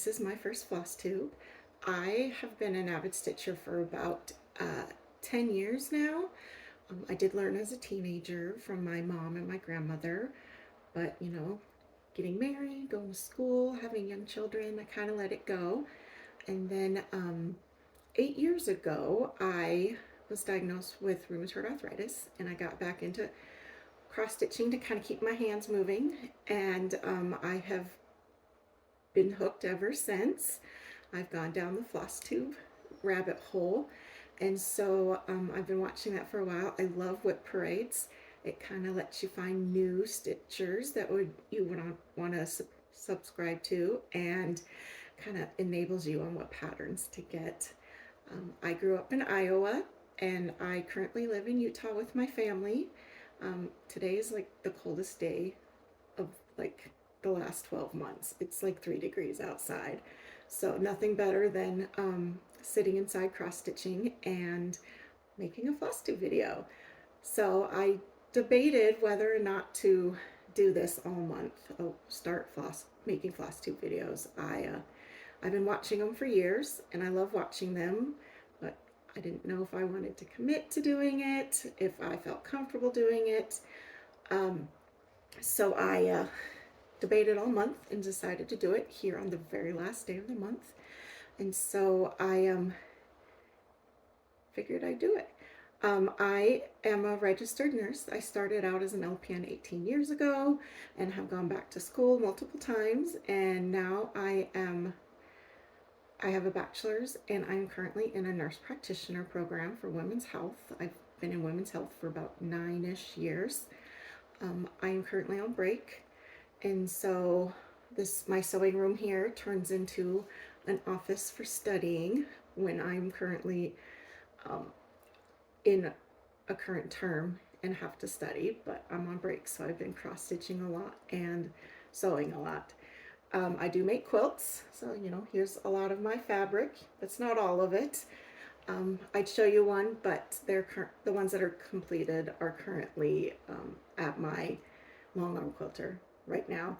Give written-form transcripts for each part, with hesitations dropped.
this is my first floss tube. I have been an avid stitcher for about 10 years now. I did learn as a teenager from my mom and my grandmother, but you know, getting married, going to school, having young children, I kind of let it go. And then 8 years ago, I was diagnosed with rheumatoid arthritis, and I got back into cross stitching to kind of keep my hands moving, and I have been hooked ever since. I've gone down the Flosstube rabbit hole, and so I've been watching that for a while. I love WIP Parades. It kind of lets you find new stitchers that you would want to subscribe to, and kind of enables you on what patterns to get. I grew up in Iowa, and I currently live in Utah with my family. Today is like the coldest day of like the last 12 months. It's like 3 degrees outside. So nothing better than sitting inside cross stitching and making a floss tube video. So I debated whether or not to do this all month. Start making floss tube videos. I've been watching them for years, and I love watching them, but I didn't know if I wanted to commit to doing it, if I felt comfortable doing it. So I debated all month and decided to do it here on the very last day of the month. And so I figured I'd do it. I am a registered nurse. I started out as an LPN 18 years ago and have gone back to school multiple times, and now I have a bachelor's, and I'm currently in a nurse practitioner program for women's health. I've been in women's health for about 9-ish years. I am currently on break, and so my sewing room here turns into an office for studying when I'm currently in a current term and have to study, but I'm on break, so I've been cross stitching a lot and sewing a lot. I do make quilts, so you know, here's a lot of my fabric. That's not all of it. I'd show you one, but the ones that are completed are currently at my long arm quilter right now.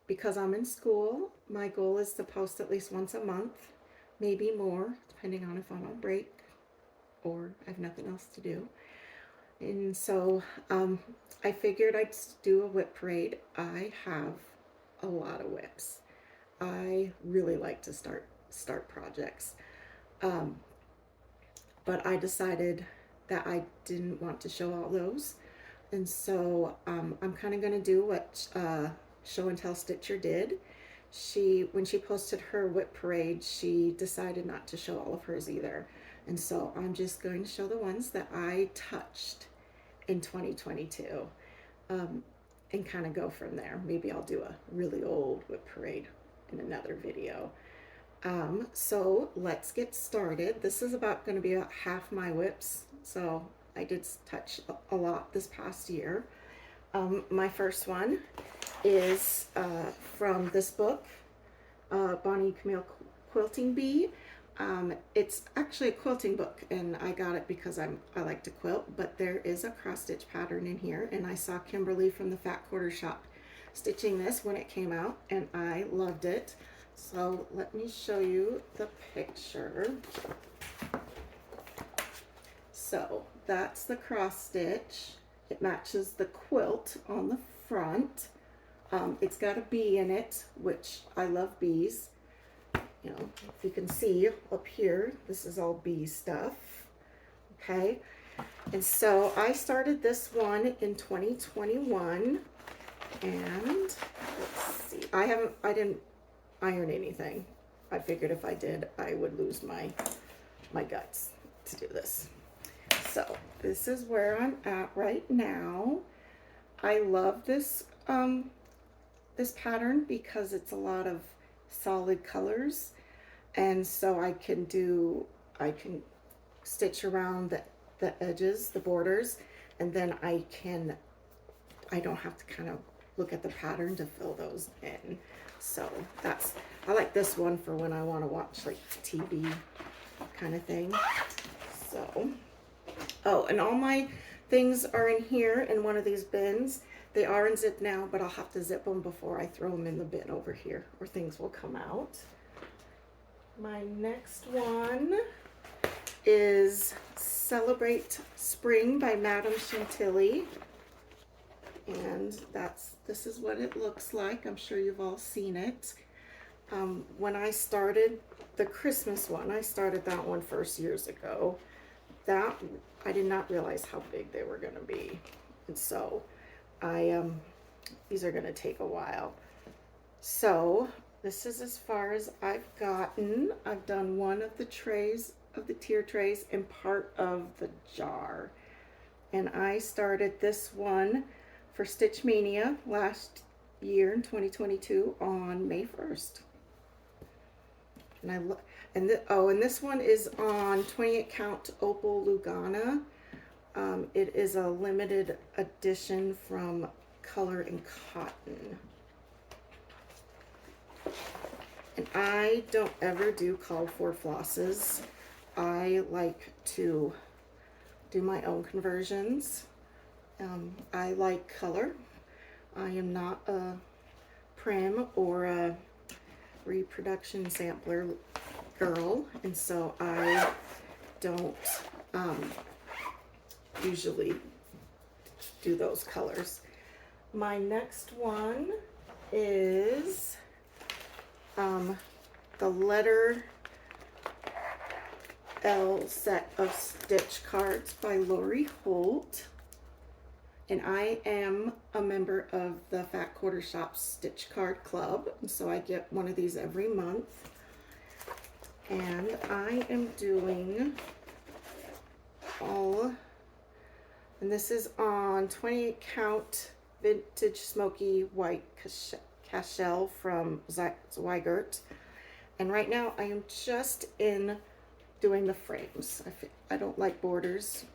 Because I'm in school, my goal is to post at least once a month, maybe more, depending on if I'm on break or I have nothing else to do. And so I figured I'd do a WIP parade. I have a lot of WIPs. I really like to start projects, but I decided that I didn't want to show all those, and so I'm kind of going to do what Show and Tell Stitcher did. When she posted her WIP parade, she decided not to show all of hers either, and so I'm just going to show the ones that I touched in 2022. And kind of go from there. Maybe I'll do a really old WIP parade in another video. So let's get started. This is going to be about half my WIPs, so I did touch a lot this past year. My first one is from this book, Bonnie Camille Quilting Bee. It's actually a quilting book, and I got it because I like to quilt, but there is a cross stitch pattern in here, and I saw Kimberly from the Fat Quarter Shop stitching this when it came out, and I loved it. So let me show you the picture. So that's the cross stitch. It matches the quilt on the front. It's got a bee in it, which I love bees. You know, if you can see up here, this is all bee stuff. Okay, and so I started this one in 2021, and let's see, I didn't iron anything. I figured if I did, I would lose my guts to do this. So this is where I'm at right now. I love this this pattern because it's a lot of solid colors, and so I can stitch around the edges, the borders, and then I don't have to kind of look at the pattern to fill those in. So I like this one for when I want to watch like TV kind of thing. So, oh, and all my things are in here in one of these bins. They are in zip now, but I'll have to zip them before I throw them in the bin over here, or things will come out. My next one is Celebrate Spring by Madame Chantilly. And this is what it looks like. I'm sure you've all seen it. When I started the Christmas one, I started that one first years ago. That I did not realize how big they were going to be, and so these are going to take a while. So this is as far as I've gotten. I've done one of the trays, of the tier trays, and part of the jar. And I started this one for Stitch Mania last year in 2022 on May 1st. And this one is on 28 count Opal Lugana. It is a limited edition from Color and Cotton. And I don't ever do called for flosses. I like to do my own conversions. I like color. I am not a prim or a reproduction sampler girl, and so I don't usually do those colors. My next one is the letter L set of stitch cards by Lori Holt. And I am a member of the Fat Quarter Shop Stitch Card Club, and so I get one of these every month. And I am doing and this is on 28 count Vintage Smoky White Cashel from Zweigert. And right now I am just in doing the frames. I don't like borders,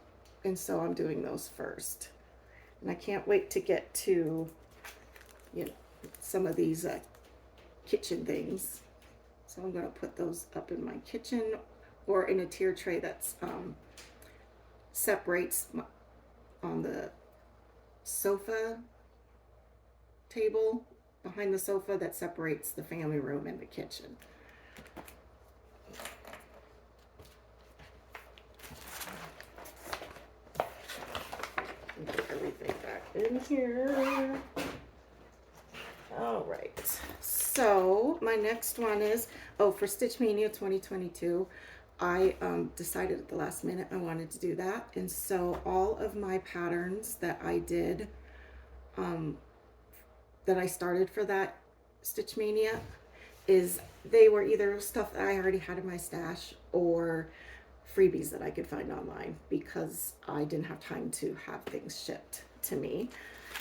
and so I'm doing those first. And I can't wait to get to, some of these kitchen things. So I'm going to put those up in my kitchen or in a tier tray that's separates on the sofa table behind the sofa, that separates the family room and the kitchen. Get everything back in here. All right, so my next one is, for Stitch Mania 2022, I decided at the last minute I wanted to do that. And so all of my patterns that I did, that I started for that Stitch Mania, they were either stuff that I already had in my stash or freebies that I could find online, because I didn't have time to have things shipped to me.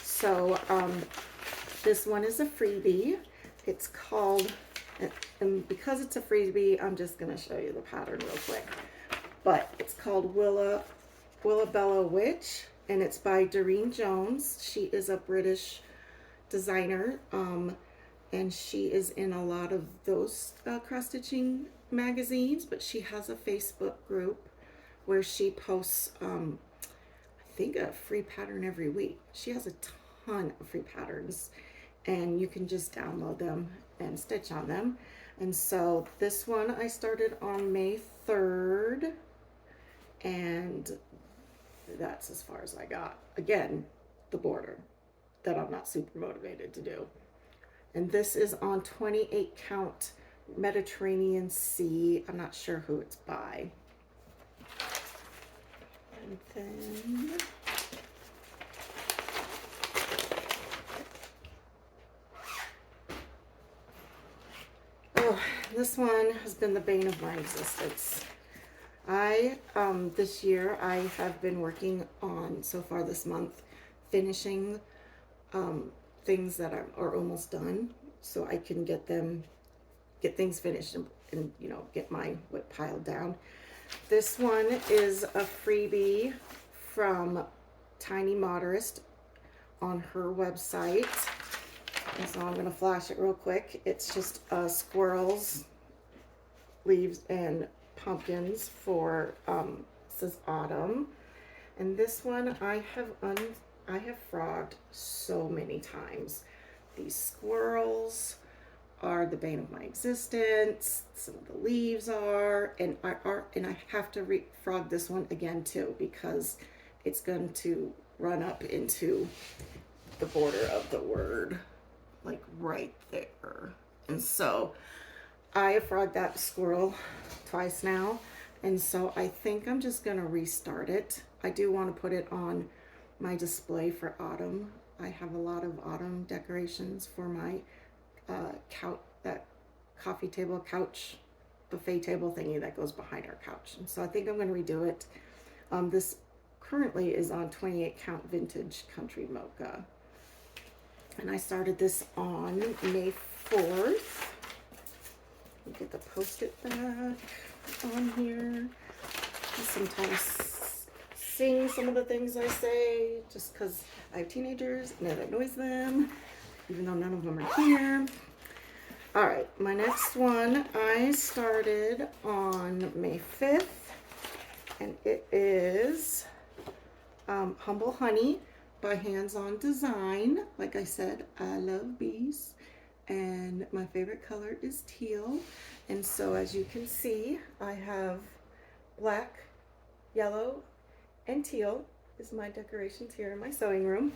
So this one is a freebie. It's called, and because it's a freebie, I'm just going to show you the pattern real quick. But it's called Willa Bella Witch, and it's by Doreen Jones. She is a British designer, and she is in a lot of those cross-stitching magazines, but she has a Facebook group where she posts, I think, a free pattern every week. She has a ton of free patterns, and you can just download them and stitch on them. And so this one I started on May 3rd, and that's as far as I got. Again, the border that I'm not super motivated to do. And this is on 28 count Mediterranean Sea. I'm not sure who it's by. And then this one has been the bane of my existence. This year I have been working on, so far this month, finishing things that are almost done, so I can get things finished and get my WIP piled down. This one is a freebie from Tiny Moderist on her website. And so I'm going to flash it real quick. It's just squirrels, leaves, and pumpkins for, says autumn. And this one I I have frogged so many times. These squirrels are the bane of my existence. Some of the leaves are, and I have to frog this one again too, because it's going to run up into the border of the word, like right there. And so I have frogged that squirrel twice now, and so I think I'm just gonna restart it. I do want to put it on my display for autumn. I have a lot of autumn decorations for my couch, that coffee table couch buffet table thingy that goes behind our couch. And so I think I'm going to redo it. This currently is on 28 count vintage country mocha. And I started this on May 4th. Get the post-it back on here. I sometimes sing some of the things I say just because I have teenagers and it annoys them, even though none of them are here. All right, my next one I started on May 5th, and it is Humble Honey by Hands On Design. Like I said, I love bees, and my favorite color is teal. And so as you can see, I have black, yellow, and teal is my decorations here in my sewing room.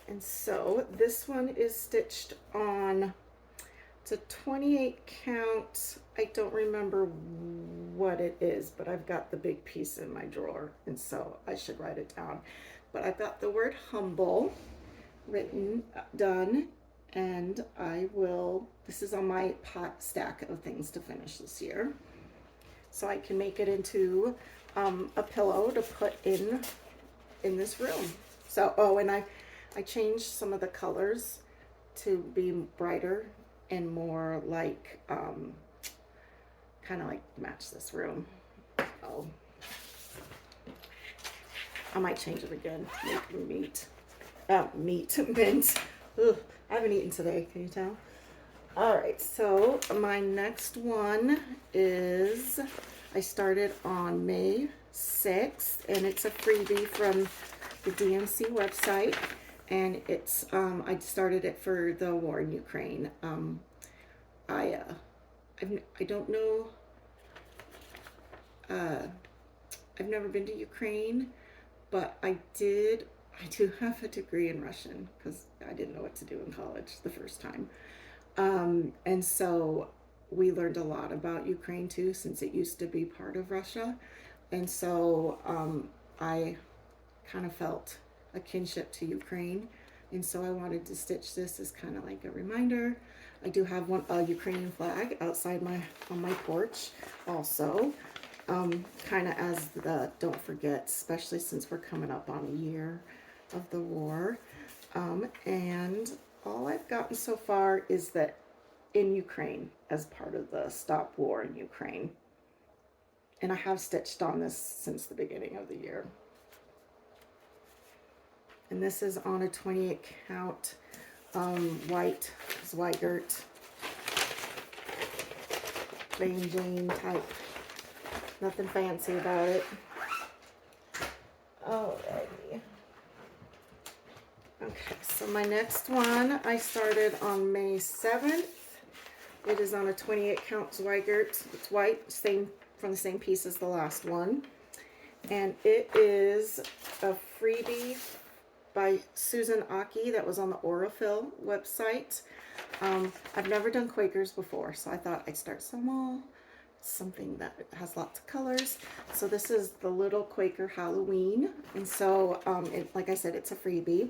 And so this one is stitched on, it's a 28 count. I don't remember what it is, but I've got the big piece in my drawer, and so I should write it down. But I've got the word humble written, done, and I will, this is on my pot stack of things to finish this year. So I can make it into a pillow to put in this room. So, oh, and I changed some of the colors to be brighter and more like, kind of like match this room. Oh, I might change it again. Mint. Ugh, I haven't eaten today, can you tell? All right, so my next one is, I started on May 6th, and it's a freebie from the DMC website, and it's, I started it for the war in Ukraine. I don't know, I've never been to Ukraine, but I do have a degree in Russian because I didn't know what to do in college the first time. And so we learned a lot about Ukraine too, since it used to be part of Russia. And so I kind of felt a kinship to Ukraine. And so I wanted to stitch this as kind of like a reminder. I do have a Ukrainian flag outside on my porch also, kind of as the don't forget, especially since we're coming up on a year of the war. And all I've gotten so far is that in Ukraine as part of the Stop War in Ukraine. And I have stitched on this since the beginning of the year. And this is on a 28 count white Zweigert plain Jane type. Nothing fancy about it. Alrighty. Okay, so my next one I started on May 7th. It is on a 28 count Zweigert. It's white, from the same piece as the last one. And it is a freebie by Susan Aki that was on the Aurifil website. I've never done Quakers before, so I thought I'd start small, something that has lots of colors. So this is the Little Quaker Halloween, and so like I said, it's a freebie.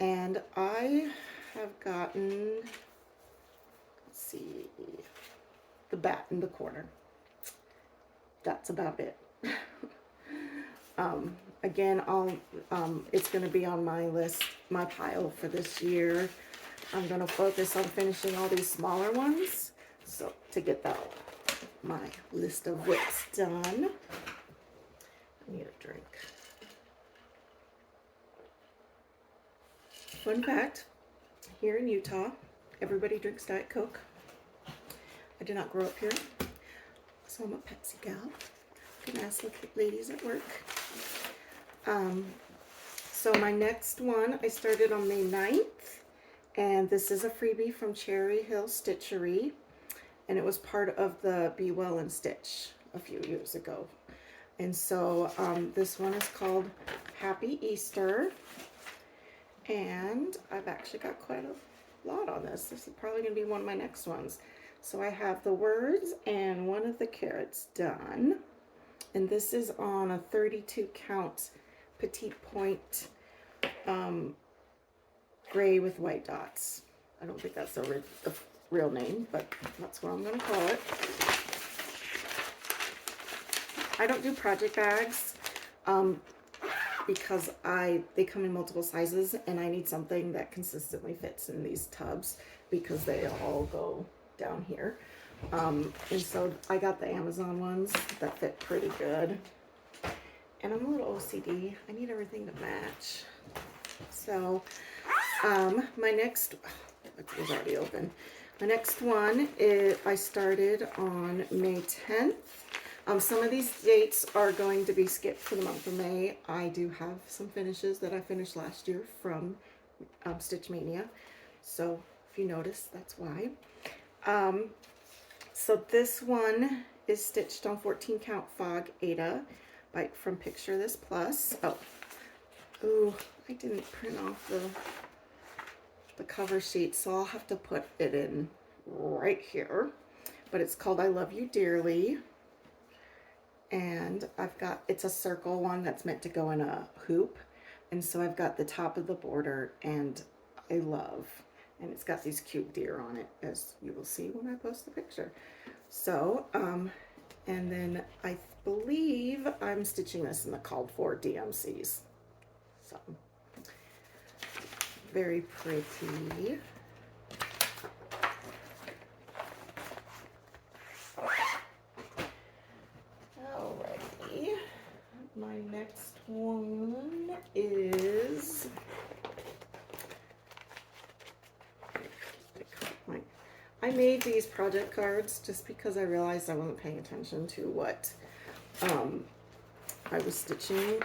And I have gotten, let's see, the bat in the corner. That's about it. Again, it's going to be on my list, my pile for this year. I'm going to focus on finishing all these smaller ones, so to get my list of WIPs done. I need a drink. Fun fact, here in Utah, everybody drinks Diet Coke. I did not grow up here, so I'm a Pepsi gal. You can ask the ladies at work. So my next one, I started on May 9th, and this is a freebie from Cherry Hill Stitchery, and it was part of the Be Well and Stitch a few years ago. And so this one is called Happy Easter, and I've actually got quite a lot on this. This is probably going to be one of my next ones. So I have the words and one of the carrots done, and this is on a 32 count petite point gray with white dots. I don't think that's the real name, but that's what I'm going to call it. I don't do project bags because they come in multiple sizes, and I need something that consistently fits in these tubs because they all go down here. And so I got the Amazon ones that fit pretty good. And I'm a little OCD. I need everything to match. So my next, it was already open. My next one is, I started on May 10th. Some of these dates are going to be skipped for the month of May. I do have some finishes that I finished last year from Stitch Mania. So if you notice, that's why. So this one is stitched on 14 count Fog Ada from Picture This Plus. Oh, I didn't print off the cover sheet, so I'll have to put it in right here. But it's called I Love You Dearly. And it's a circle one that's meant to go in a hoop. And so I've got the top of the border and I love. And it's got these cute deer on it, as you will see when I post the picture. So, and then I believe I'm stitching this in the called for DMCs. So, very pretty. Alrighty, my next one is I made these project cards just because I realized I wasn't paying attention to what I was stitching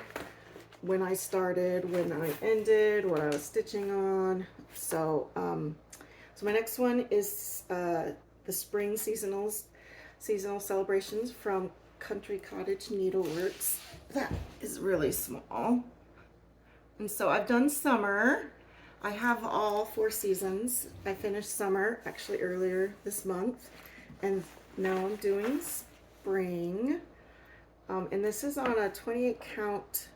when I started, when I ended, what I was stitching on. So, so my next one is the spring seasonal celebrations from Country Cottage Needleworks. That is really small. And so I've done summer. I have all 4 seasons. I finished summer actually earlier this month, and now I'm doing spring. And this is on a 28 count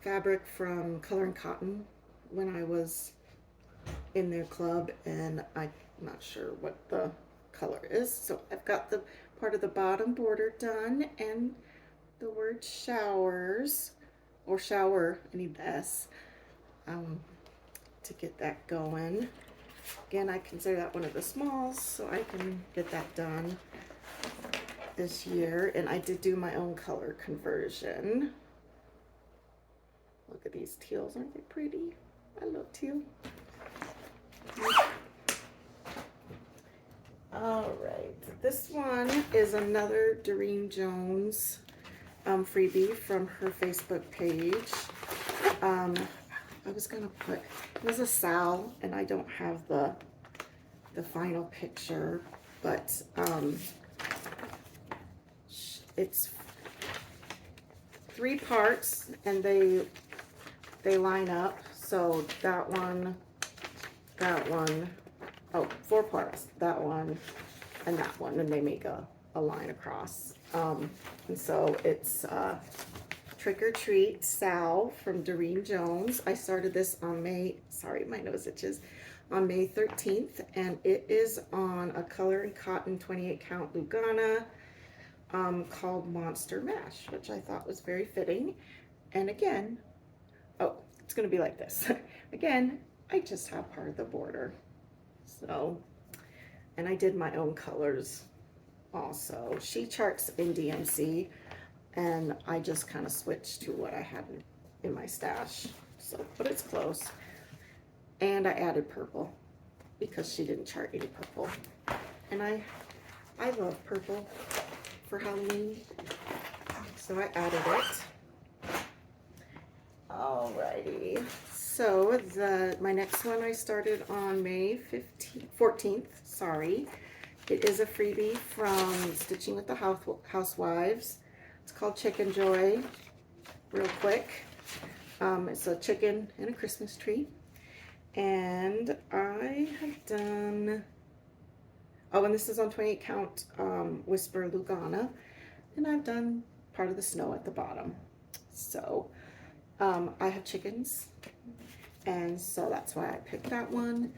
fabric from Color and Cotton when I was in their club, and I'm not sure what the color is. So I've got the part of the bottom border done and the word showers, or shower, I need the S to get that going. Again, I consider that one of the smalls, so I can get that done this year. And I did do my own color conversion. Look at these teals, aren't they pretty? I love teal. All right, this one is another Doreen Jones freebie from her Facebook page. I was gonna put, it was a Sal, and I don't have the final picture, but it's 3 parts, and they line up. So that one, 4 parts, that one, and that one, and they make a line across. And so it's Trick or Treat Sal from Doreen Jones. I started this on May 13th, and it is on a Color and Cotton 28 count Lugana called Monster Mash, which I thought was very fitting. And again, it's going to be like this. Again, I just have part of the border. So, and I did my own colors also. She charts in DMC, and I just kind of switched to what I had in my stash. So, but it's close. And I added purple because she didn't chart any purple. And I love purple for Halloween. so I added it. Alrighty, so my next one I started on May 14th, sorry. It is a freebie from Stitching with the Housewives. It's called Chicken Joy. Real quick. It's a chicken and a Christmas tree. And I have done, oh, and this is on 28 count Whisper Lugana. And I've done part of the snow at the bottom. So I have chickens. And so that's why I picked that one.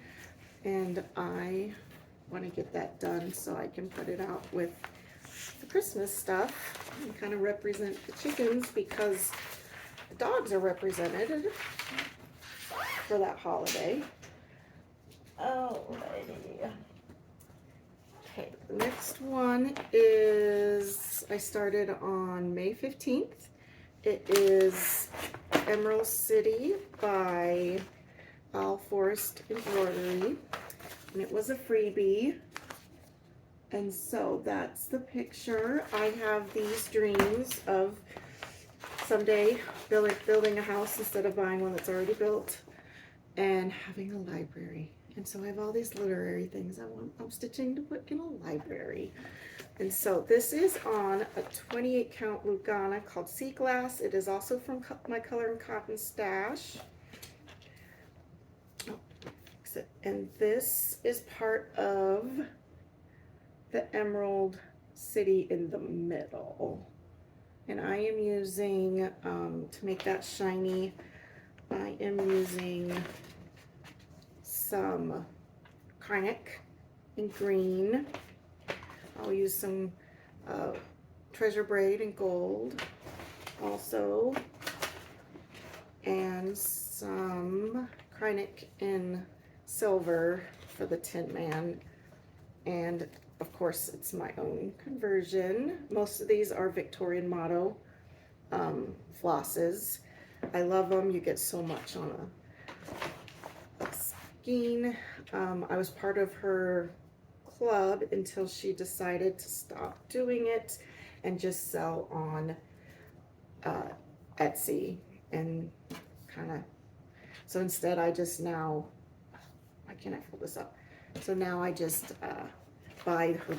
And I want to get that done so I can put it out with the Christmas stuff and kind of represent the chickens, because the dogs are represented for that holiday. Alrighty. Okay, the next one is, I started on May 15th. It is Emerald City by Al Forest Embroidery. And it was a freebie, and so that's the picture. I have these dreams of someday building a house instead of buying one that's already built, and having a library. And so I have all these literary things I'm stitching to put in a library. And so this is on a 28 count Lugana called Sea Glass. It is also from my Color and Cotton stash. And this is part of the Emerald City in the middle. And I am using, to make that shiny, I am using some Karnick in green. I'll use some Treasure Braid in gold also, and some Karnick in silver for the Tin Man. And of course it's my own conversion. Most of these are Victorian Motto flosses. I love them. You get so much on a skein. I was part of her club until she decided to stop doing it and just sell on Etsy, and kind of, so instead I just now, why can't I fold this up? So now I just buy her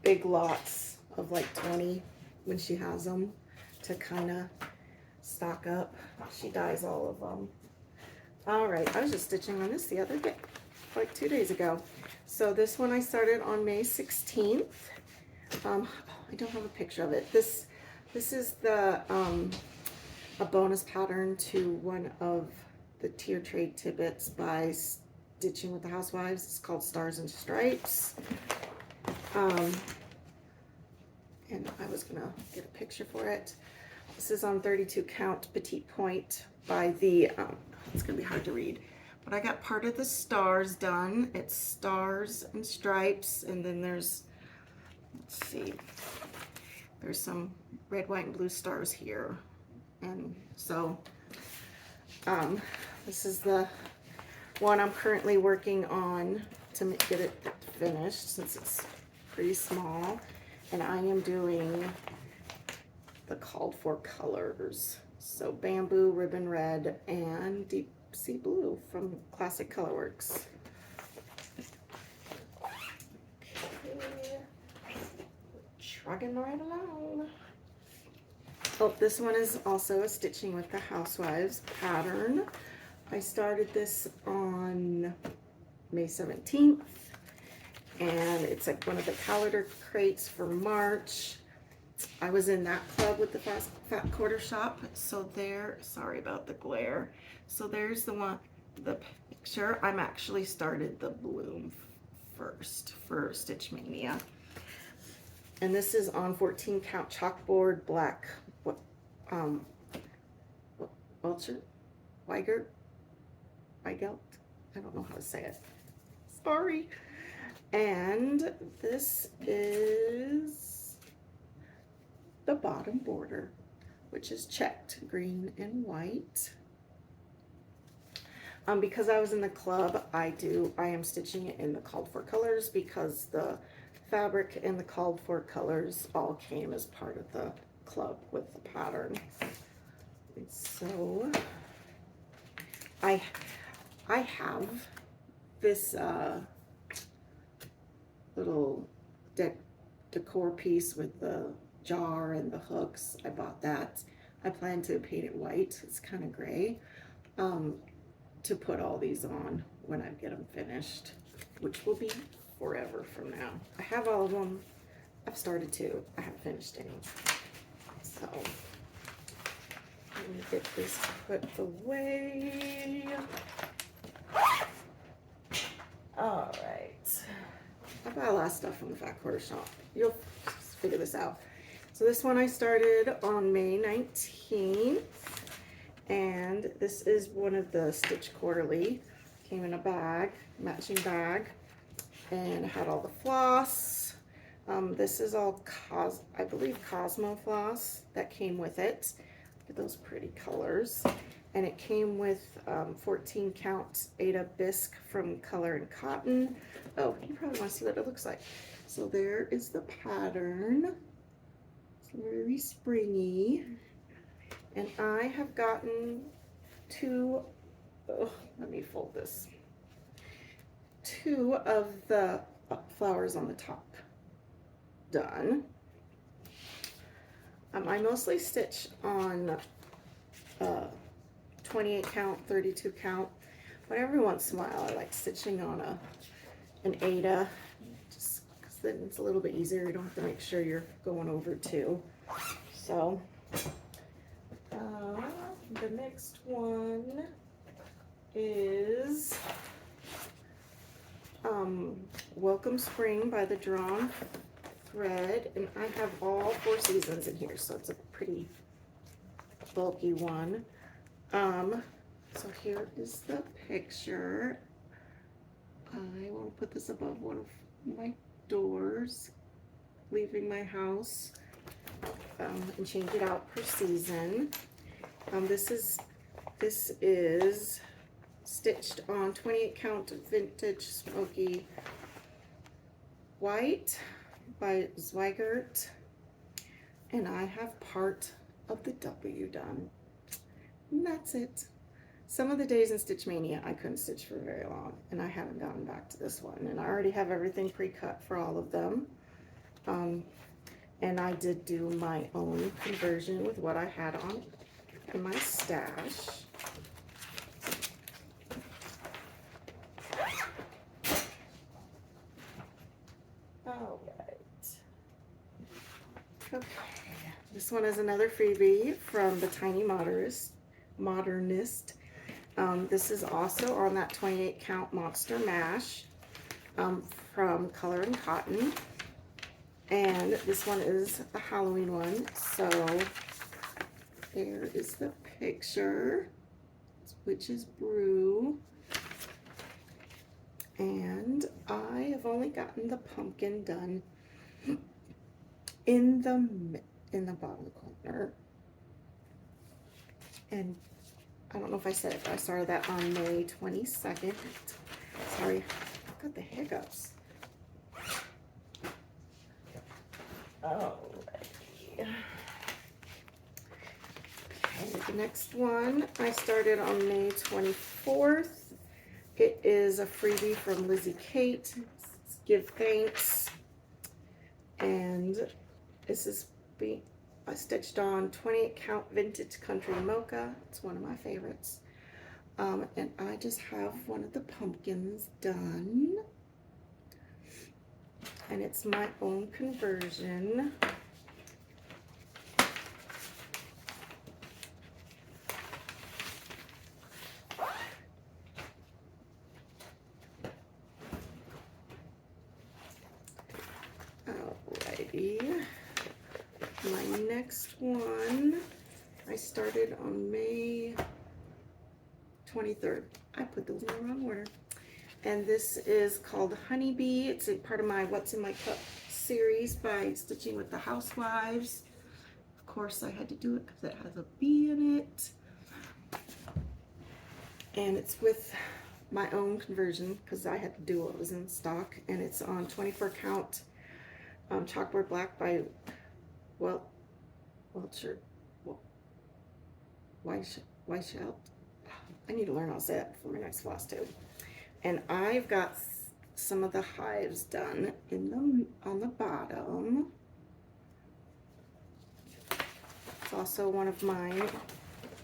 big lots of like 20 when she has them, to kind of stock up. She dyes all of them. All right, I was just stitching on this the other day, like 2 days ago. So this one I started on May 16th. I don't have a picture of it. This is the a bonus pattern to one of the tier trade tidbits by Stitching with the Housewives. It's called Stars and Stripes. And I was gonna get a picture for it. This is on 32 count Petite Point by the, it's gonna be hard to read, but I got part of the stars done. It's Stars and Stripes, and then there's, let's see, there's some red, white, and blue stars here. And so this is the one I'm currently working on to get it finished, since it's pretty small. And I am doing the called for colors. So Bamboo, Ribbon Red, and Deep Sea Blue from Classic Colorworks. Okay. Trugging right along. Oh, this one is also a Stitching with the Housewives pattern. I started this on May 17th, and it's like one of the calendar crates for March. I was in that club with the Fat Quarter Shop, so there, sorry about the glare. So there's the one, the picture. I'm actually started the bloom first for Stitch Mania. And this is on 14 count chalkboard black, Weigelt? I don't know how to say it. Sorry. And this is the bottom border, which is checked green and white. Because I was in the club, I am stitching it in the called for colors because the fabric and the called for colors all came as part of the club with the pattern. And so I have this little decor piece with the jar and the hooks. I bought that. I plan to paint it white. It's kind of gray. To put all these on when I get them finished, which will be forever from now. I have all of them. I've started to. I haven't finished any. So let me get this put away. All right. I buy a lot of stuff from the Fat Quarter Shop. You'll figure this out. So this one I started on May 19th. And this is one of the Stitch Quarterly. Came in a bag, matching bag, and had all the floss. This is all, I believe, Cosmo floss that came with it. Look at those pretty colors. And it came with 14 count Ada bisque from Color and Cotton. Oh, you probably want to see what it looks like. So there is the pattern. It's very springy. And I have gotten two, let me fold this, two of the flowers on the top done. I mostly stitch on 28 count, 32 count, but every once in a while I like stitching on an Ada, just because then it's a little bit easier. You don't have to make sure you're going over two. So the next one is Welcome Spring by the Drawn Thread, and I have all 4 seasons in here, so it's a pretty bulky one. So here is the picture. I will put this above one of my doors, leaving my house, and change it out per season. This is stitched on 28 count vintage smoky white by Zweigert, and I have part of the W done, and that's it. Some of the days in Stitch Mania I couldn't stitch for very long, and I haven't gotten back to this one, and I already have everything pre-cut for all of them. And I did do my own conversion with what I had on in my stash. All right. Okay. This one is another freebie from the Tiny Modernist. This is also on that 28 count Monster Mash from Color and Cotton. And this one is a Halloween one, so there is the picture. It's Witch's Brew. And I have only gotten the pumpkin done in the bottom corner. And I don't know if I said it, but I started that on May 22nd. Sorry, I've got the hiccups. Alrighty. Okay, the next one I started on May 24th. It is a freebie from Lizzie Kate. It's Give Thanks. And this is I stitched on 28 count vintage country mocha. It's one of my favorites. And I just have one of the pumpkins done. And it's my own conversion. Alrighty. My next one, I started on May 23rd. I put those in the wrong order. And this is called Honeybee. It's a part of my What's in My Cup series by Stitching with the Housewives. Of course, I had to do it because it has a bee in it. and it's with my own conversion because I had to do what was in stock, and it's on 24 count chalkboard black by Welcher. Weishelt. I need to learn how to say that for my next Flosstube. And I've got some of the hives done on the bottom. It's also one of mine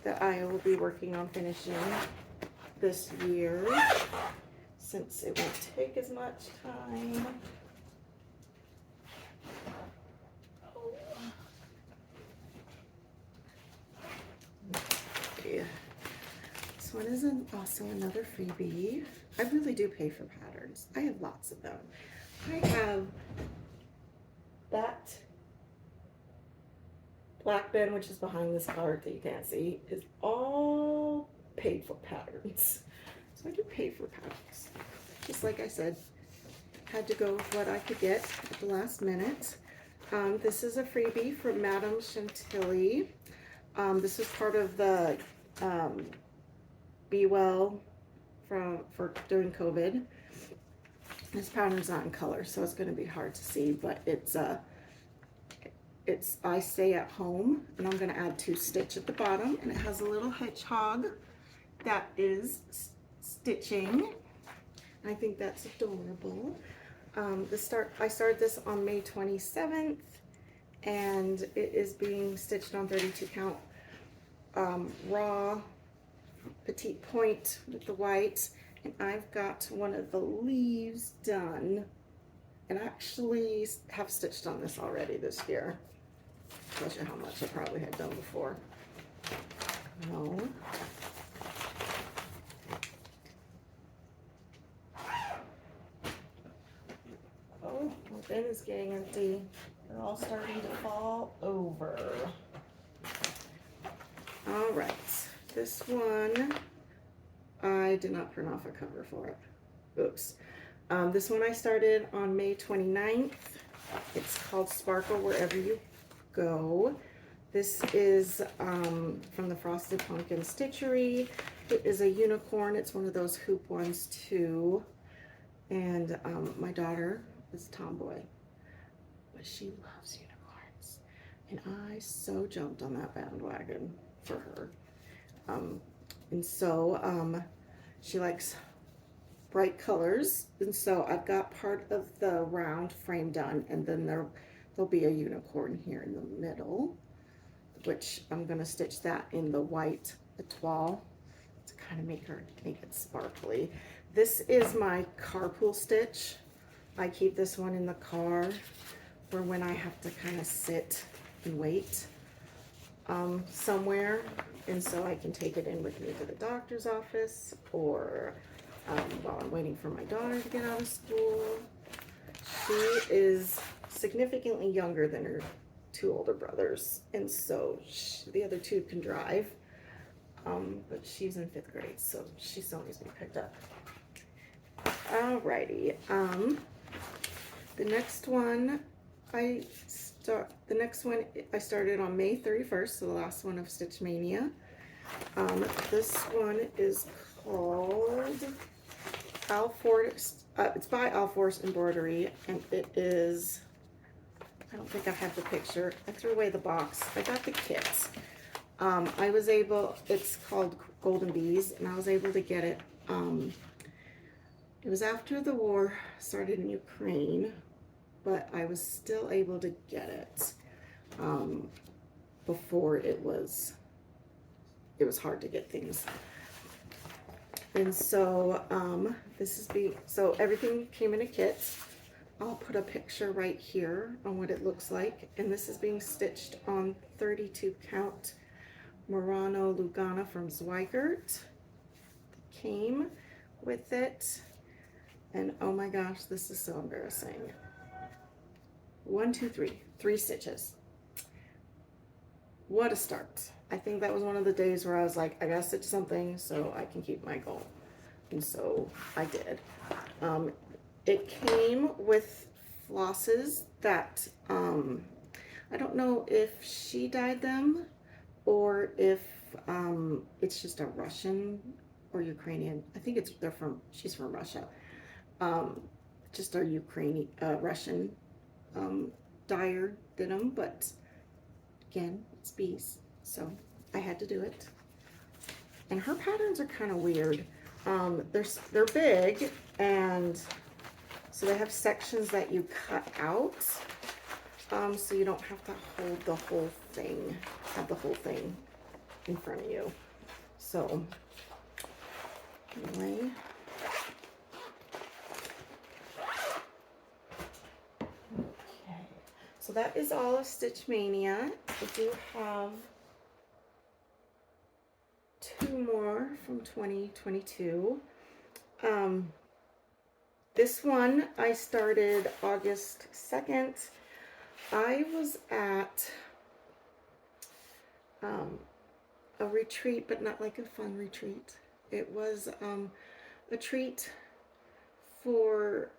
that I will be working on finishing this year, since it won't take as much time. Okay. This one is also another freebie. I really do pay for patterns. I have lots of them. I have that black bin, which is behind this card that you can't see, is all paid for patterns. So I do pay for patterns. Just like I said, had to go with what I could get at the last minute. This is a freebie from Madame Chantilly. This is part of the Be Well for during COVID. This pattern's not in color, so it's going to be hard to see, but it's I Stay at Home, and I'm going to add 2 stitch at the bottom, and it has a little hedgehog that is stitching. I think that's adorable. I started this on May 27th, and it is being stitched on 32 count raw petite point with the white, and I've got one of the leaves done, and I actually have stitched on this already this year. Shows you how much I probably had done before. No. Oh, my bin is getting empty. They're all starting to fall over. All right, this one, I did not print off a cover for it. Oops. This one I started on May 29th. It's called Sparkle Wherever You Go. This is from the Frosted Pumpkin Stitchery. It is a unicorn. It's one of those hoop ones too. And my daughter is a tomboy, but she loves unicorns. And I so jumped on that bandwagon for her. And so she likes bright colors, and so I've got part of the round frame done, and then there'll be a unicorn here in the middle, which I'm going to stitch that in the white etoile to kind of make it sparkly. This is my carpool stitch. I keep this one in the car for when I have to kind of sit and wait somewhere, and so I can take it in with me to the doctor's office, or while I'm waiting for my daughter to get out of school. She is significantly younger than her 2 older brothers, and so the other 2 can drive, but she's in 5th grade, so she still needs to be picked up. Alrighty, the next one I started on May 31st, so the last one of Stitch Mania. This one is called Al Forrest. It's by Al Forrest Embroidery, and it is, I don't think I have the picture. I threw away the box. I got the kit. It's called Golden Bees, and I was able to get it. It was after the war started in Ukraine, but I was still able to get it before it was hard to get things. And so so everything came in a kit. I'll put a picture right here on what it looks like, and this is being stitched on 32 count Murano Lugana from Zweigart. It came with it, and oh my gosh, this is so embarrassing. 1, 2, 3 stitches. What a start. I think that was one of the days where I was like, I gotta stitch something so I can keep my goal. And so I did. It came with flosses that, I don't know if she dyed them or if it's just a Russian or Ukrainian. I think she's from Russia. Just our Ukrainian, Russian dyer did them, but again, it's bees, so I had to do it. And her patterns are kind of weird. They're big, and so they have sections that you cut out, so you don't have to hold the whole thing, have the whole thing in front of you. So anyway, okay, so that is all of Stitch Mania. I do have 2 more from 2022. This one I started August 2nd. I was at a retreat, but not like a fun retreat. It was a treat for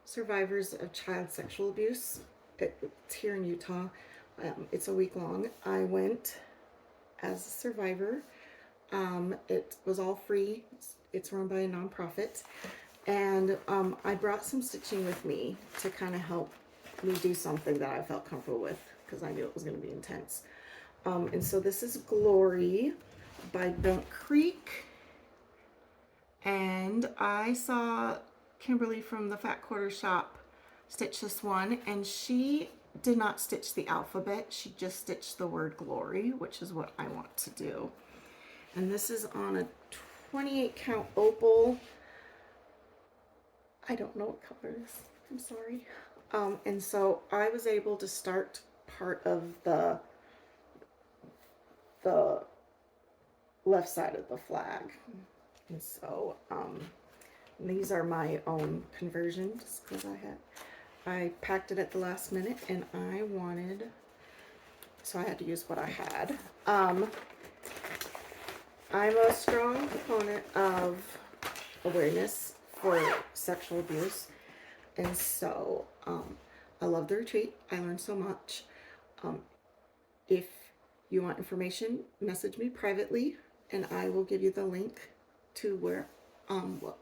survivors of child sexual abuse. It's here in Utah. It's a week long. I went as a survivor. It was all free. It's run by a nonprofit. And I brought some stitching with me to kind of help me do something that I felt comfortable with, because I knew it was going to be intense. And so this is Glory by Bent Creek. And I saw Kimberly from the Fat Quarter Shop stitch this one, and she did not stitch the alphabet. She just stitched the word Glory, which is what I want to do. And this is on a 28 count opal. I don't know what color it is. I'm sorry. And so I was able to start part of the left side of the flag. And so these are my own conversions, because I packed it at the last minute, and I wanted, so I had to use what I had. I'm a strong proponent of awareness for sexual abuse, and so I love the retreat. I learned so much. If you want information, message me privately, and I will give you the link to where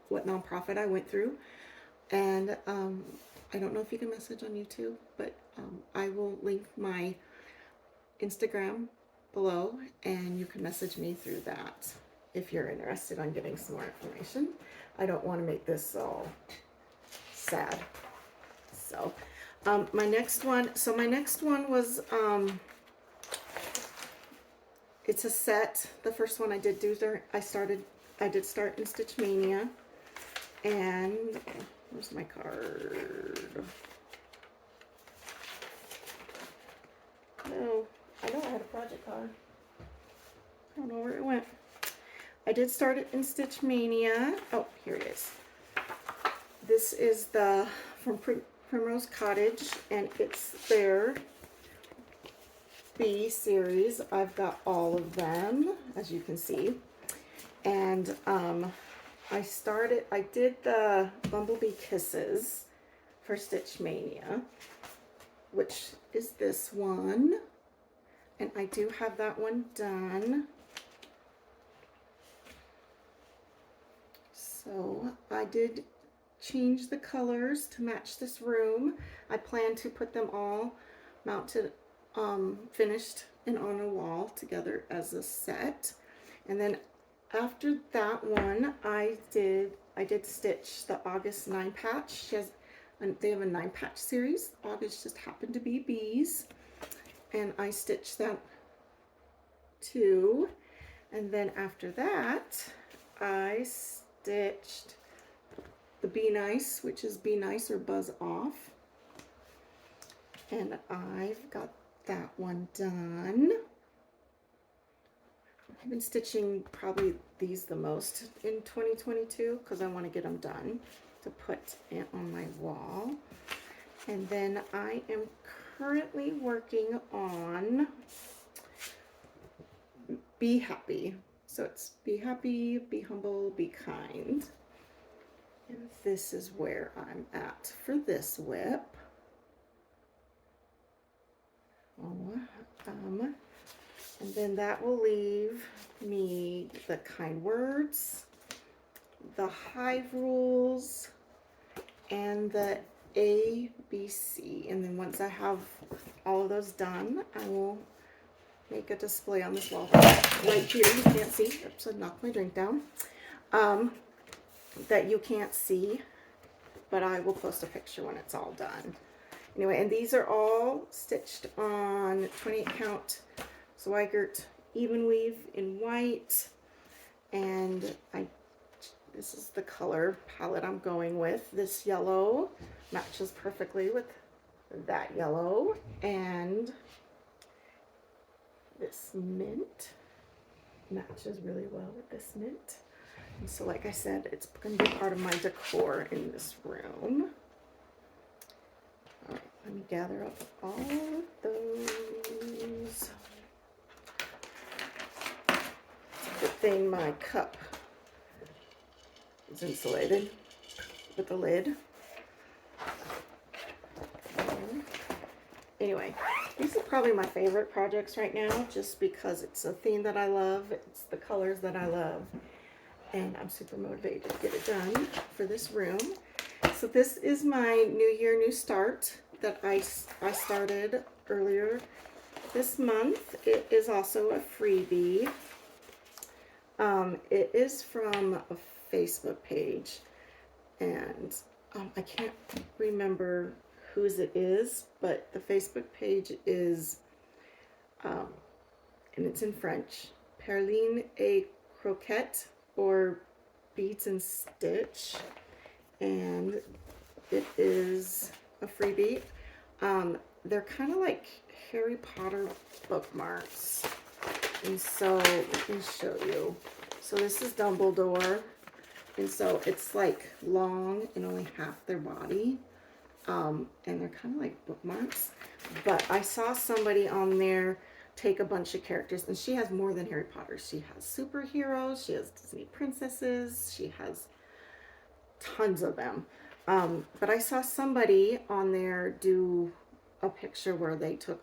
what nonprofit I went through. And I don't know if you can message on YouTube, but I will link my Instagram below, and you can message me through that if you're interested in getting some more information. I don't want to make this all sad. So my next one was it's a set. The first one I did I did start in Stitch Mania, and where's my card? No, I know I had a project card. I don't know where it went. I did start it in Stitch Mania. Oh, here it is. This is the from Primrose Cottage, and it's their Bee series. I've got all of them, as you can see. And I did the Bumblebee Kisses for Stitch Mania, which is this one. And I do have that one done. So I did change the colors to match this room. I plan to put them all mounted, finished and on a wall together as a set. And then after that one, I did stitch the August 9 patch. They have a 9 patch series. August just happened to be bees, and I stitched that too. And then after that, I stitched the Be Nice, which is Be Nice or Buzz Off, and I've got that one done. I've been stitching probably these the most in 2022, because I want to get them done to put it on my wall. And then I am currently working on Be Happy. So it's Be Happy, Be Humble, Be Kind. And this is where I'm at for this WIP. And then that will leave me the kind words, the hive rules, and the ABC. And then once I have all of those done, I will make a display on this wall right here. You can't see. Oops, I knocked my drink down. That you can't see, but I will post a picture when it's all done. Anyway, and these are all stitched on 28 count Zweigart even weave in white, and this is the color palette I'm going with. This yellow matches perfectly with that yellow, and this mint matches really well with this mint. And so like I said, it's going to be part of my decor in this room. All right, let me gather up all of those. Good thing my cup is insulated with the lid. Anyway, these are probably my favorite projects right now, just because it's a theme that I love, it's the colors that I love, and I'm super motivated to get it done for this room. So this is my New Year, New Start that I started earlier this month. It is also a freebie. It is from a Facebook page, and I can't remember whose it is, but the Facebook page is, and it's in French, Perline et Croquette, or Beads and Stitch, and it is a freebie. They're kind of like Harry Potter bookmarks, and so let me show you. So this is Dumbledore, and so it's like long and only half their body. And they're kind of like bookmarks, but I saw somebody on there take a bunch of characters, and she has more than Harry Potter. She has superheroes, she has Disney princesses, she has tons of them. But I saw somebody on there do a picture where they took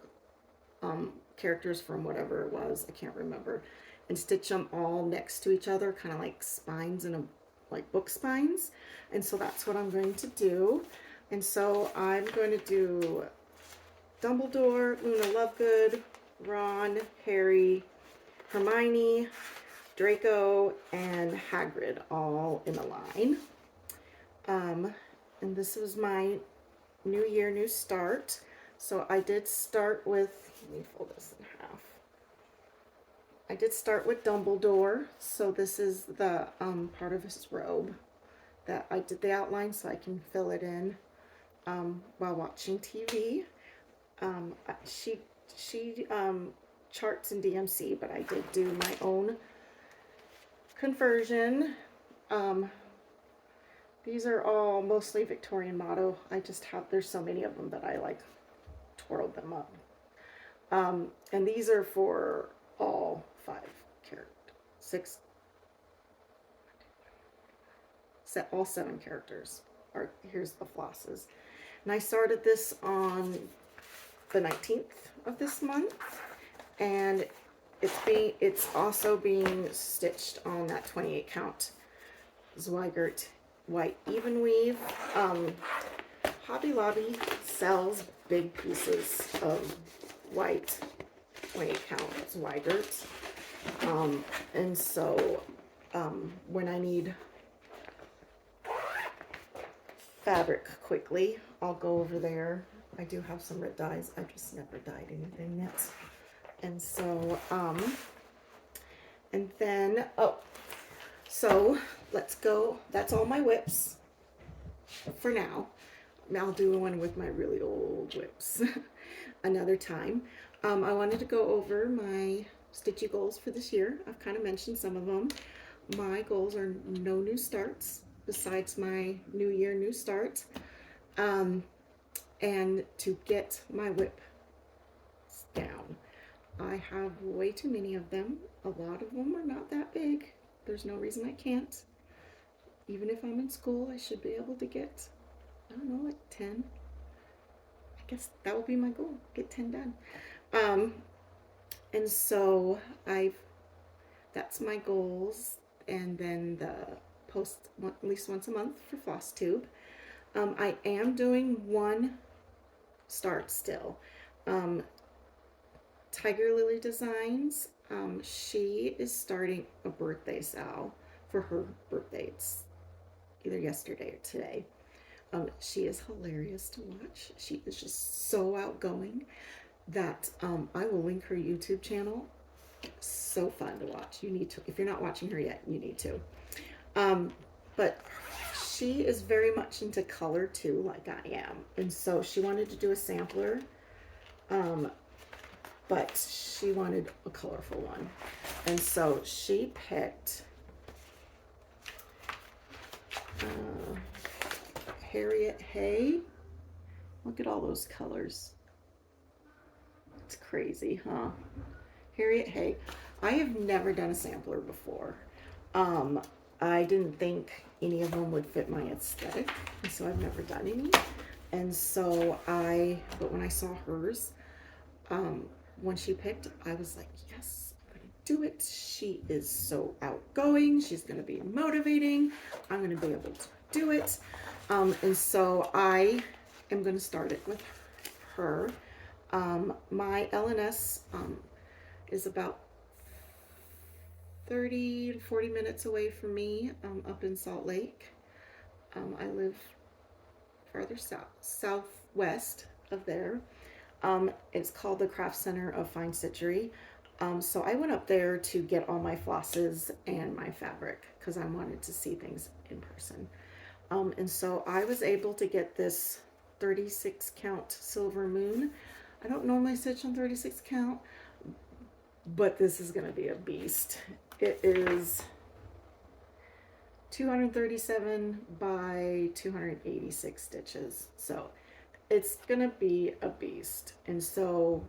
characters from whatever it was, I can't remember, and stitch them all next to each other, kind of like spines in a like book spines. And so that's what I'm going to do. And so I'm going to do Dumbledore, Luna Lovegood, Ron, Harry, Hermione, Draco, and Hagrid all in a line. And this was my New Year, New Start. So I did start with, let me fold this in half. I did start with Dumbledore. So this is the part of his robe that I did the outline so I can fill it in while watching TV. She charts in DMC, but I did do my own conversion. These are all mostly Victorian motto. I just have, there's so many of them that I like twirled them up. And these are for all 5 characters, all 7 characters. Here's the flosses. And I started this on the 19th of this month, and it's also being stitched on that 28 count Zweigart white even weave. Hobby Lobby sells big pieces of white 28 count Zweigart, and so when I need fabric quickly, I'll go over there. I do have some red dyes. I've just never dyed anything yet. And so, and then, so let's go. That's all my WIPs for now. I'll do one with my really old WIPs another time. I wanted to go over my stitchy goals for this year. I've kind of mentioned some of them. My goals are no new starts besides my New Year, New Start. And to get my WIP down. I have way too many of them. A lot of them are not that big. There's no reason I can't. Even if I'm in school, I should be able to get, I don't know, like 10. I guess that will be my goal, get 10 done. And so that's my goals. And then the post at least once a month for Flosstube. I am doing one start still. Tiger Lily Designs, she is starting a birthday sale for her birthday. It's either yesterday or today. She is hilarious to watch. She is just so outgoing that I will link her YouTube channel. So fun to watch. You need to, if you're not watching her yet, you need to. But she is very much into color too, like I am. And so she wanted to do a sampler, but she wanted a colorful one. And so she picked Harriet Hay. Look at all those colors. It's crazy, huh? Harriet Hay. I have never done a sampler before. I didn't think any of them would fit my aesthetic, and so I've never done any. And so but when I saw hers, when she picked, I was like, yes, I'm gonna do it. She is so outgoing. She's gonna be motivating. I'm gonna be able to do it. And so I am gonna start it with her. My LNS is about 30 to 40 minutes away from me, up in Salt Lake. I live farther southwest of there. It's called the Craft Center of Fine Stitchery. So I went up there to get all my flosses and my fabric because I wanted to see things in person. And so I was able to get this 36 count Silver Moon. I don't normally stitch on 36 count, but this is going to be a beast. It is 237 by 286 stitches. So it's going to be a beast. And so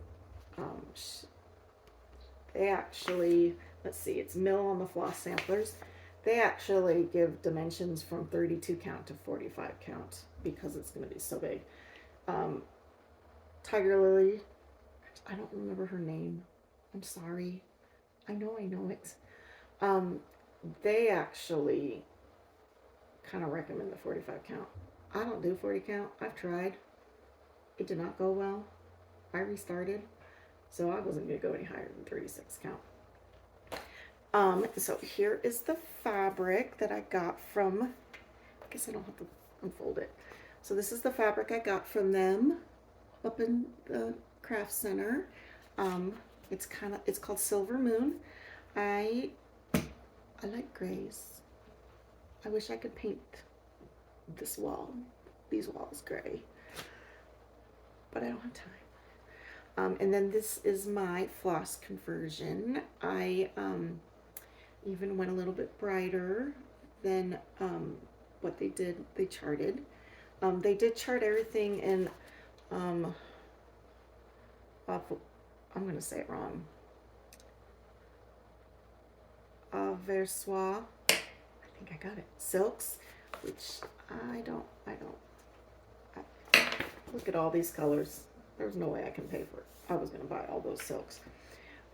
they actually, let's see, it's mill on the floss samplers. They actually give dimensions from 32 count to 45 count because it's going to be so big. Tiger Lily, I don't remember her name. I'm sorry. I know it. They actually kind of recommend the 45 count. I don't do 40 count. I've tried. It did not go well. I restarted. So I wasn't going to go any higher than 36 count. So here is the fabric that I got from, I guess I don't have to unfold it. So this is the fabric I got from them up in the craft center. It's called Silver Moon. I like grays. I wish I could paint these walls gray, but I don't have time. And then this is my floss conversion. I even went a little bit brighter than what they did. They charted. They did chart everything in I'm going to say it wrong. Versois, I think I got it. Silks, which I don't. Look at all these colors. There's no way I can pay for it. I was going to buy all those silks.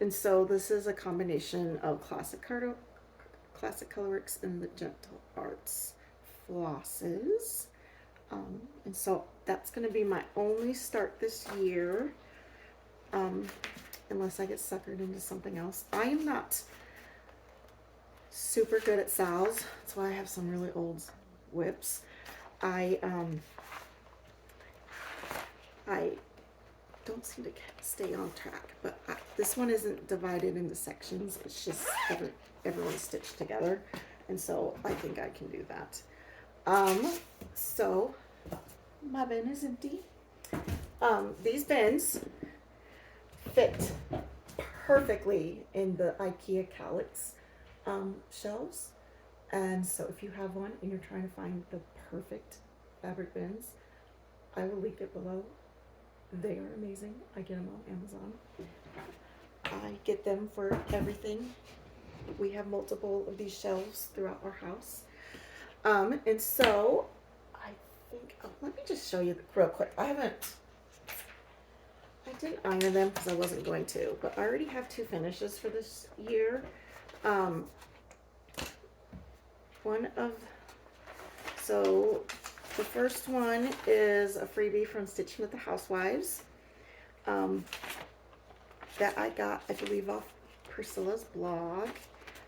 And so this is a combination of Classic Colorworks and the Gentle Arts flosses. And so that's going to be my only start this year, unless I get suckered into something else. I am not super good at sals. That's why I have some really old WIPs. I don't seem to stay on track, but this one isn't divided into sections. It's just everyone stitched together, and so I think I can do that. So my bin is empty. These bins fit perfectly in the IKEA Calyx shelves, and so if you have one and you're trying to find the perfect fabric bins, I will link it below. They are amazing. I get them on Amazon. I get them for everything. We have multiple of these shelves throughout our house. And so I think, let me just show you real quick. I I didn't iron them because I wasn't going to, but I already have 2 finishes for this year. So the first one is a freebie from Stitching with the Housewives that I got, I believe, off Priscilla's blog,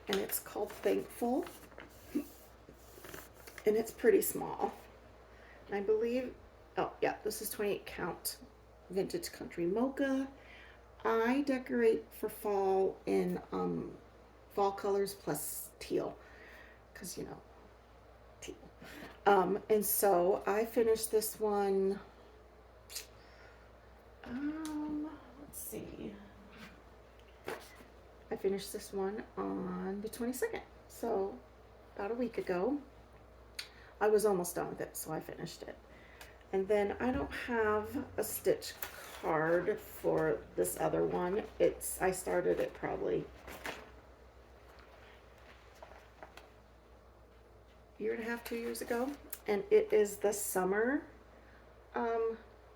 and it's called Thankful, and it's pretty small. And I believe, oh yeah, this is 28 count vintage country mocha. I decorate for fall in fall colors plus teal, because you know, teal. And so I finished this one, let's see, I finished this one on the 22nd, so about a week ago. I was almost done with it, so I finished it. And then I don't have a stitch card for this other one. I started it probably a year and a half, 2 years ago, and it is the summer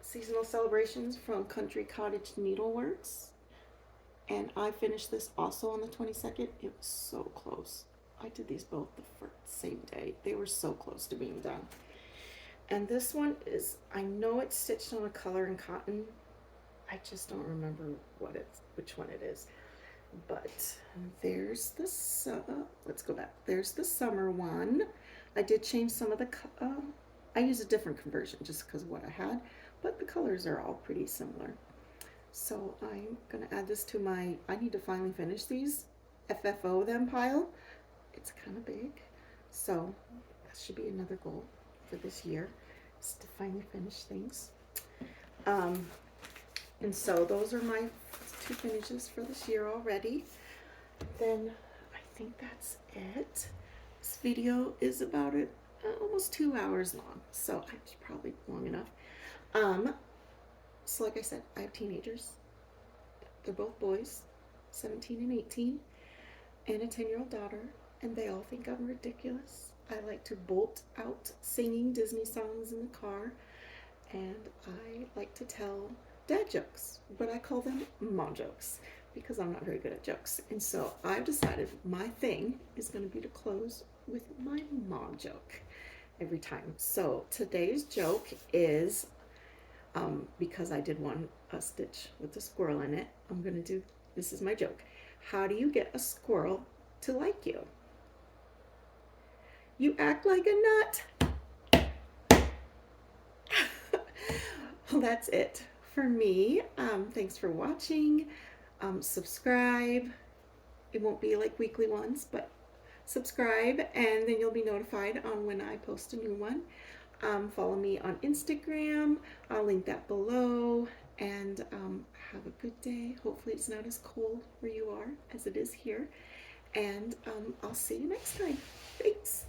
seasonal celebrations from Country Cottage Needleworks, and I finished this also on the 22nd. It was so close. I did these both the same day. They were so close to being done. And this one is, I know it's stitched on a color and cotton. I just don't remember which one it is. But there's the, let's go back. There's the summer one. I did change some of the, I use a different conversion just because of what I had, but the colors are all pretty similar. So I'm gonna add this to my, I need to finally finish these, FFO them pile. It's kind of big. So that should be another goal for this year, is to finally finish things. And so those are my 2 finishes for this year already. Then I think that's it. This video is about almost 2 hours long, so it's probably long enough. So like I said, I have teenagers. They're both boys, 17 and 18, and a 10-year-old daughter, and they all think I'm ridiculous. I like to bolt out singing Disney songs in the car, and I like to tell dad jokes, but I call them mom jokes because I'm not very good at jokes. And so I've decided my thing is going to be to close with my mom joke every time. So today's joke is, because I did a stitch with a squirrel in it, I'm going to do, this is my joke. How do you get a squirrel to like you? You act like a nut. Well, that's it for me. Thanks for watching. Subscribe. It won't be like weekly ones, but subscribe, and then you'll be notified on when I post a new one. Follow me on Instagram. I'll link that below. And have a good day. Hopefully it's not as cold where you are as it is here. And I'll see you next time. Thanks.